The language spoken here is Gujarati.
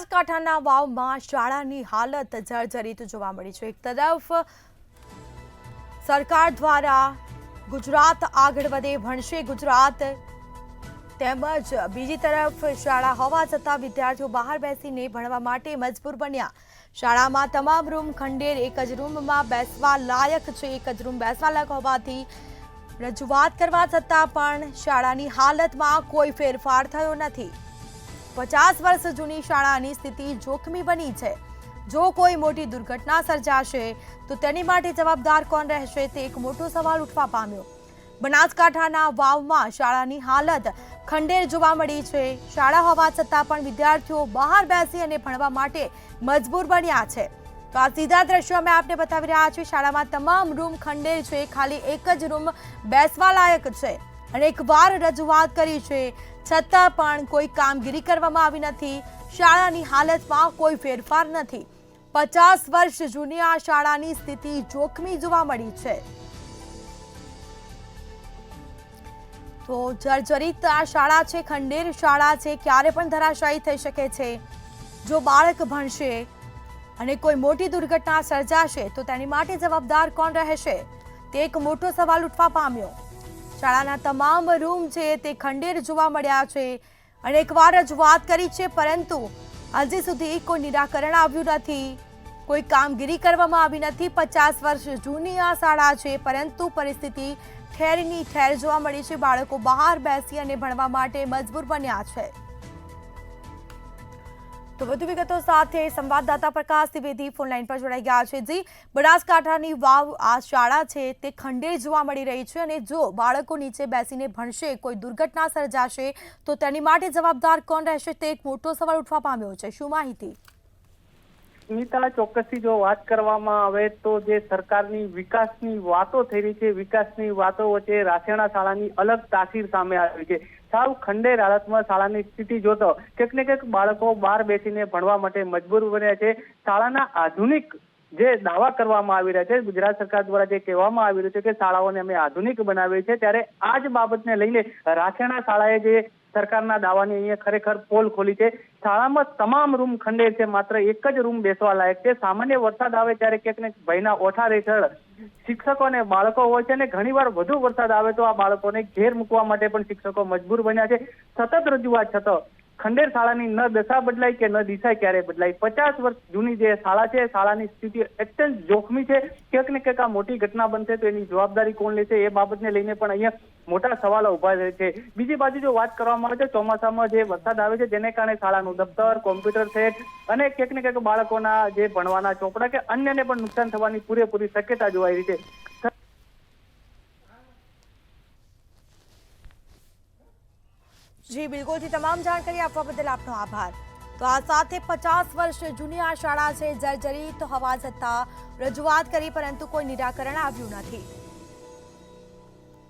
બનાસકાંઠાના વાવમાં શાળાની હાલત જર્જરિત જોવા મળી છે। એક તરફ સરકાર દ્વારા ગુજરાત આગળ વધે ભણશે ગુજરાત, તેમજ બીજી તરફ શાળા હોવા છતાં વિદ્યાર્થીઓ બહાર બેસીને ભણવા માટે મજબૂર બન્યા। શાળામાં તમામ રૂમ ખંડેર, એક જ રૂમમાં બેસવા લાયક છે। એક જ રૂમ બેસવા લાયક હોવાથી રજૂઆત કરવા છતાં પણ શાળાની હાલતમાં કોઈ ફેરફાર થયો નથી। 50 વર્ષ જૂની શાળાની સ્થિતિ જોખમી બની છે। જો કોઈ મોટી દુર્ઘટના સર્જાશે તો તેની માટે જવાબદાર કોણ રહેશે, તે એક મોટો સવાલ ઉઠવા પામ્યો। બનાસકાંઠાના વાવમાં શાળાની હાલત ખંડેર જોવા મળી છે। શાળા હોવા છતાં પણ વિદ્યાર્થીઓ બહાર બેસી અને ભણવા માટે મજબૂર બન્યા છે। તો આ સીધા દ્રશ્યો અમે આપને બતાવી રહ્યા છીએ। શાળામાં તમામ રૂમ ખંડેર છે, ખાલી એક જ રૂમ બેસવા લાયક છે। અનેકવાર રજૂઆત કરી છે છતાં પણ કોઈ કામગીરી કરવામાં આવી નથી। શાળાની હાલતમાં કોઈ ફેરફાર નથી। 50 વર્ષ જૂની આ શાળાની સ્થિતિ જોખમી જોવા મળી છે। તો જર્જરિત આ શાળા છે, ખંડેર શાળા છે, ક્યારે પણ ધરાશાયી થઈ શકે છે। જો બાળક ભણશે અને કોઈ મોટી દુર્ઘટના સર્જાશે તો તેની માટે જવાબદાર કોણ રહેશે, તે એક મોટો સવાલ ઉઠવા પામ્યો। શાળાના તમામ રૂમ છે તે ખંડેર જોવા મળ્યા છે। અનેકવાર રજૂઆત કરી છે પરંતુ હજી સુધી કોઈ નિરાકરણ આવ્યું નથી, કોઈ કામગીરી કરવામાં આવી નથી। 50 વર્ષ જૂની આ શાળા છે પરંતુ પરિસ્થિતિ ઠેરની ઠેર જોવા મળી છે। બાળકો બહાર બેસી અને ભણવા માટે મજબૂર બન્યા છે। તો વધુ વિગતો સાથે સંવાદદાતા પ્રકાશ ત્રિવેદી ફોનલાઈન પર જોડાઈ ગયા છે। જી, બનાસકાંઠાની વાવ આ શાળા છે તે ખંડેર જોવા મળી રહી છે અને જો બાળકો નીચે બેસીને ભણશે, કોઈ દુર્ઘટના સર્જાશે તો તેની માટે જવાબદાર કોણ રહેશે, તે એક મોટો સવાલ ઉઠવા પામ્યો છે। શું માહિતી? સ્મિતા, ચોક્કસથી જો વાત કરવામાં આવે તો જે સરકારની વિકાસની વાતો થઈ રહી છે, વિકાસની વાતો વચ્ચે રાસેણા શાળાની અલગ તાસીર સામે આવી છે। સાવ ખંડેર હાલતમાં શાળાની સ્થિતિ જોતો ક્યાંક ને ક્યાંક બાળકો બહાર બેસીને ભણવા માટે મજબૂર બન્યા છે। શાળાના આધુનિક જે દાવા કરવામાં આવી રહ્યા છે, ગુજરાત સરકાર દ્વારા જે કહેવામાં આવી રહ્યું છે કે શાળાઓને અમે આધુનિક બનાવી છે, ત્યારે આ જ બાબતને લઈને રાસેણા શાળાએ જે સરકારના દાવાની અહીંયા ખરેખર પોલ ખોલી છે। શાળામાં તમામ રૂમ ખંડેર છે, માત્ર એક જ રૂમ બેસવા લાયક છે। સામાન્ય વરસાદ આવે ત્યારે ક્યાંક ને ભયના ઓઠા રેઠળ શિક્ષકો અને બાળકો હોય છે અને ઘણીવાર વધુ વરસાદ આવે તો આ બાળકોને ઘેર મૂકવા માટે પણ શિક્ષકો મજબૂર બન્યા છે। સતત રજૂઆત છતાં ખંડેર શાળાની ન દશા બદલાય કે ન દિશા ક્યારે બદલાય। 50 વર્ષ જૂની જે શાળા છે, શાળાની સ્થિતિ અત્યંત જોખમી છે। ક્યાંક ને ક્યાંક આ મોટી ઘટના બનશે તો એની જવાબદારી કોણ લેશે, એ બાબતને લઈને પણ અહીંયા મોટા સવાલો ઉભા છે। બીજી બાજુ જો વાત કરવામાં આવે તો ચોમાસામાં જે વરસાદ આવે છે જેને કારણે શાળાનું દફતર, કોમ્પ્યુટર સેટ અને ક્યાંક ને ક્યાંક બાળકોના જે ભણવાના ચોપડા કે અન્યને પણ નુકસાન થવાની પૂરેપૂરી શક્યતા જોવાઈ રહી છે। જી બિલકુલથી તમામ જાણકારી આપવા બદલ આપનો આભાર। તો આ સાથે 50 વર્ષ જૂની આ શાળા છે, જર્જરિત હોવા છતાં રજૂઆત કરી પરંતુ કોઈ નિરાકરણ આવ્યું નથી।